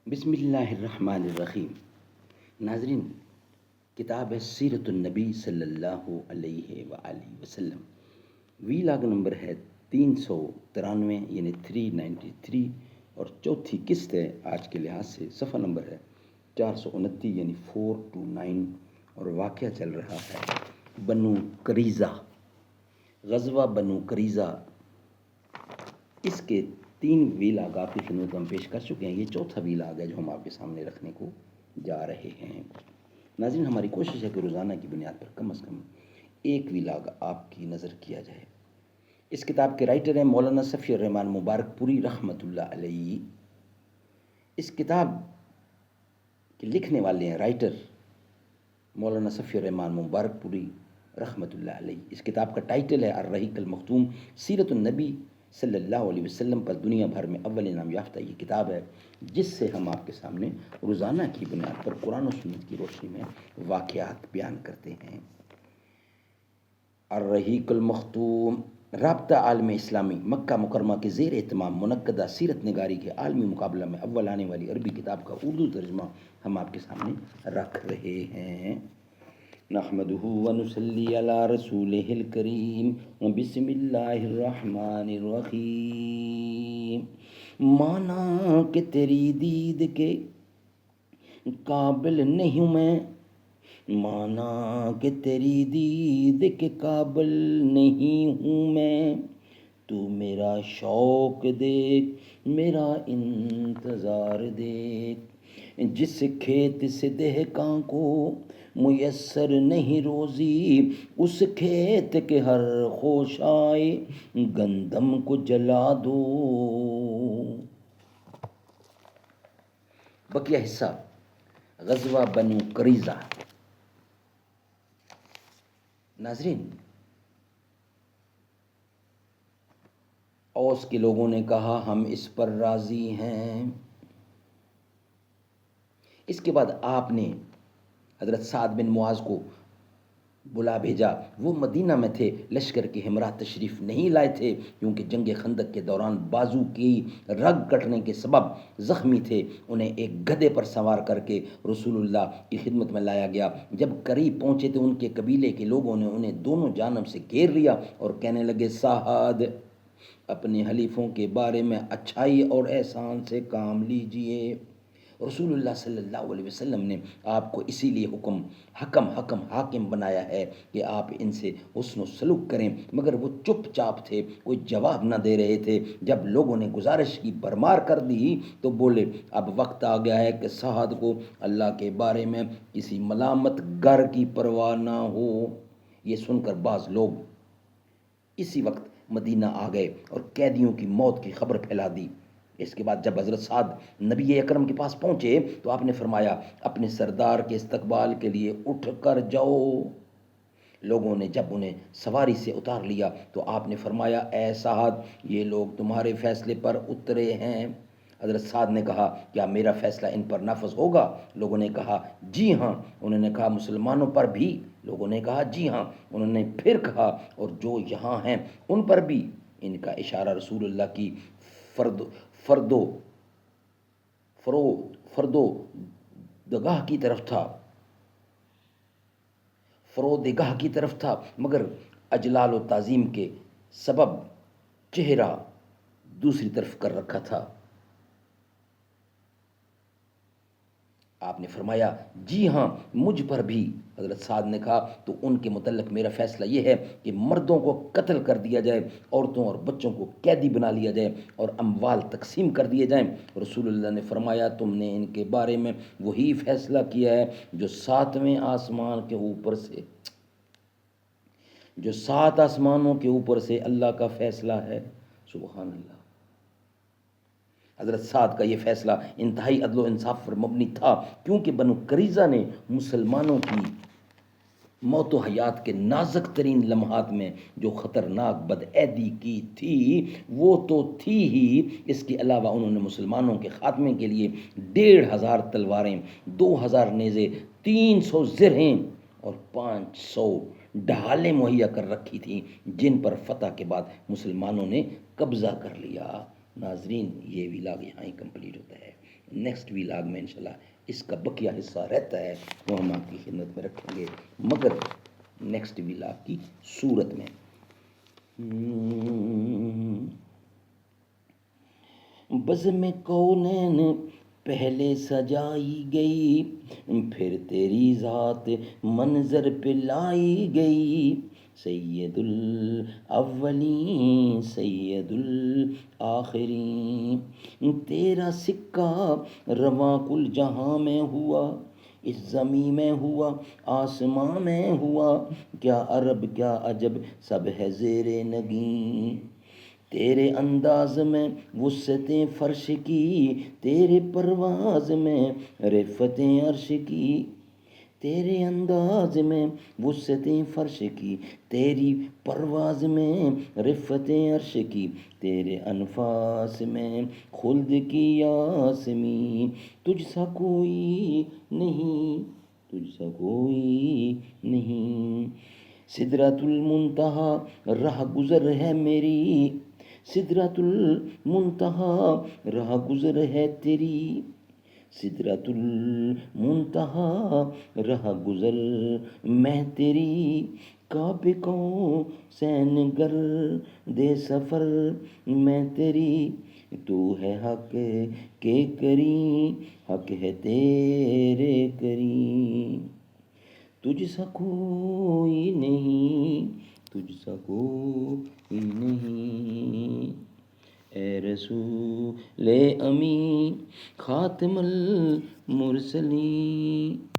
بسم اللہ الرحمن الرحیم۔ ناظرین، کتاب ہے سیرت النبی صلی اللہ علیہ وآلہ وسلم۔ ویلاگ نمبر ہے 393 یعنی 393، اور چوتھی قسط ہے آج کے لحاظ سے۔ صفحہ نمبر ہے 429 یعنی 429، اور واقعہ چل رہا ہے بنو قریظہ، غزوہ بنو قریظہ۔ اس کے 3 ویلاگ آپ کی خدمت ہم پیش کر چکے ہیں، یہ چوتھا ویلاگ ہے جو ہم آپ کے سامنے رکھنے کو جا رہے ہیں۔ ناظرین، ہماری کوشش ہے کہ روزانہ کی بنیاد پر کم از کم ایک ویلاگ آپ کی نظر کیا جائے۔ اس کتاب کے رائٹر ہیں مولانا صفی الرحمان مبارک پوری رحمۃ اللہ علیہ۔ اس کتاب کے لکھنے والے ہیں رائٹر مولانا صفی الرحمان مبارک پوری رحمۃ اللہ علیہ۔ اس کتاب کا ٹائٹل ہے الرحیق المختوم، سیرت النبی صلی اللہ علیہ وسلم پر دنیا بھر میں اول انعام یافتہ یہ کتاب ہے، جس سے ہم آپ کے سامنے روزانہ کی بنیاد پر قرآن و سنت کی روشنی میں واقعات بیان کرتے ہیں۔ الرحیق المختوم، رابطہ عالم اسلامی مکہ مکرمہ کے زیر اہتمام منعقدہ سیرت نگاری کے عالمی مقابلہ میں اول آنے والی عربی کتاب کا اردو ترجمہ ہم آپ کے سامنے رکھ رہے ہیں۔ نحمدہ ونصلی علی رسولہ الکریم، بسم اللہ الرحمن الرحیم۔ مانا کہ تیری دید کے قابل نہیں ہوں میں، مانا کہ تیری دید کے قابل نہیں ہوں میں، تو میرا شوق دیکھ میرا انتظار دیکھ، جس کھیت سے دہقاں کو میسر نہیں روزی، اس کھیت کے ہر خوشائے گندم کو جلا دو۔ بقیہ حصہ غزوہ بنو قریظہ۔ ناظرین، اوس کے لوگوں نے کہا ہم اس پر راضی ہیں۔ اس کے بعد آپ نے حضرت سعد بن معاذ کو بلا بھیجا۔ وہ مدینہ میں تھے، لشکر کے ہمراہ تشریف نہیں لائے تھے، کیونکہ جنگ خندق کے دوران بازو کی رگ کٹنے کے سبب زخمی تھے۔ انہیں ایک گدھے پر سوار کر کے رسول اللہ کی خدمت میں لایا گیا۔ جب قریب پہنچے تو ان کے قبیلے کے لوگوں نے انہیں دونوں جانب سے گھیر لیا اور کہنے لگے، سعد، اپنے حلیفوں کے بارے میں اچھائی اور احسان سے کام لیجئے۔ رسول اللہ صلی اللہ علیہ وسلم نے آپ کو اسی لیے حاکم بنایا ہے کہ آپ ان سے حسن و سلوک کریں، مگر وہ چپ چاپ تھے، کوئی جواب نہ دے رہے تھے۔ جب لوگوں نے گزارش کی بھرمار کر دی تو بولے، اب وقت آ گیا ہے کہ سعد کو اللہ کے بارے میں کسی ملامت گر کی پرواہ نہ ہو۔ یہ سن کر بعض لوگ اسی وقت مدینہ آ گئے اور قیدیوں کی موت کی خبر پھیلا دی۔ اس کے بعد جب حضرت سعد نبی اکرم کے پاس پہنچے تو آپ نے فرمایا، اپنے سردار کے استقبال کے لیے اٹھ کر جاؤ۔ لوگوں نے جب انہیں سواری سے اتار لیا تو آپ نے فرمایا، اے سعد، یہ لوگ تمہارے فیصلے پر اترے ہیں۔ حضرت سعد نے کہا، کیا میرا فیصلہ ان پر نافذ ہوگا؟ لوگوں نے کہا، جی ہاں۔ انہوں نے کہا، مسلمانوں پر بھی؟ لوگوں نے کہا، جی ہاں۔ انہوں نے پھر کہا، اور جو یہاں ہیں ان پر بھی؟ ان کا اشارہ رسول اللہ کی فرودگاہ کی طرف تھا، مگر اجلال و تعظیم کے سبب چہرہ دوسری طرف کر رکھا تھا۔ آپ نے فرمایا، جی ہاں، مجھ پر بھی۔ حضرت سعد نے کہا، تو ان کے متعلق میرا فیصلہ یہ ہے کہ مردوں کو قتل کر دیا جائے، عورتوں اور بچوں کو قیدی بنا لیا جائے اور اموال تقسیم کر دیے جائیں۔ رسول اللہ نے فرمایا، تم نے ان کے بارے میں وہی فیصلہ کیا ہے جو 7 آسمانوں کے اوپر سے اللہ کا فیصلہ ہے۔ سبحان اللہ۔ حضرت سعد کا یہ فیصلہ انتہائی عدل و انصاف پر مبنی تھا، کیونکہ بنو قریظہ نے مسلمانوں کی موت و حیات کے نازک ترین لمحات میں جو خطرناک بدعہدی کی تھی وہ تو تھی ہی، اس کے علاوہ انہوں نے مسلمانوں کے خاتمے کے لیے 1500 تلواریں، 2000 نیزے، 300 زرہیں اور 500 ڈھالیں مہیا کر رکھی تھیں، جن پر فتح کے بعد مسلمانوں نے قبضہ کر لیا۔ ناظرین، یہ ویلاگ یہاں ہی کمپلیٹ ہوتا ہے۔ نیکسٹ ویلاگ میں انشاءاللہ اس کا بقیہ حصہ رہتا ہے، وہ ہم آپ کی خدمت میں رکھیں گے، مگر نیکسٹ ویلاگ کی صورت میں۔ بزم کونین پہلے سجائی گئی، پھر تیری ذات منظر پہ لائی گئی، سید الاولین سید الآخرین، تیرا سکہ رواں کل جہاں میں ہوا، اس زمیں میں ہوا، آسماں میں ہوا، کیا عرب کیا عجب سب ہے زیر نگیں، تیرے انداز میں وسعتیں فرش کی، تیرے پرواز میں رفتیں عرش کی، تیرے انداز میں وسعتیں فرش کی، تیری پرواز میں رفتیں عرش کی، تیرے انفاس میں خلد کی یاسمین، تجھ سا کوئی نہیں، تجھ سا کوئی نہیں، سدرۃ المنتہا راہ گزر ہے میری، سدرۃ المنتہا راہ گزر ہے تیری، سدرۃ المنتہا راہ گزر میں تیری، کعبے قوسین گرد سفر میں تیری، تو ہے حق کے کریم، حق ہے تیرے کریم، تجھ سا کوئی نہیں، تجھ سا کوئی نہیں، اے رسول امین خاتم المرسلین۔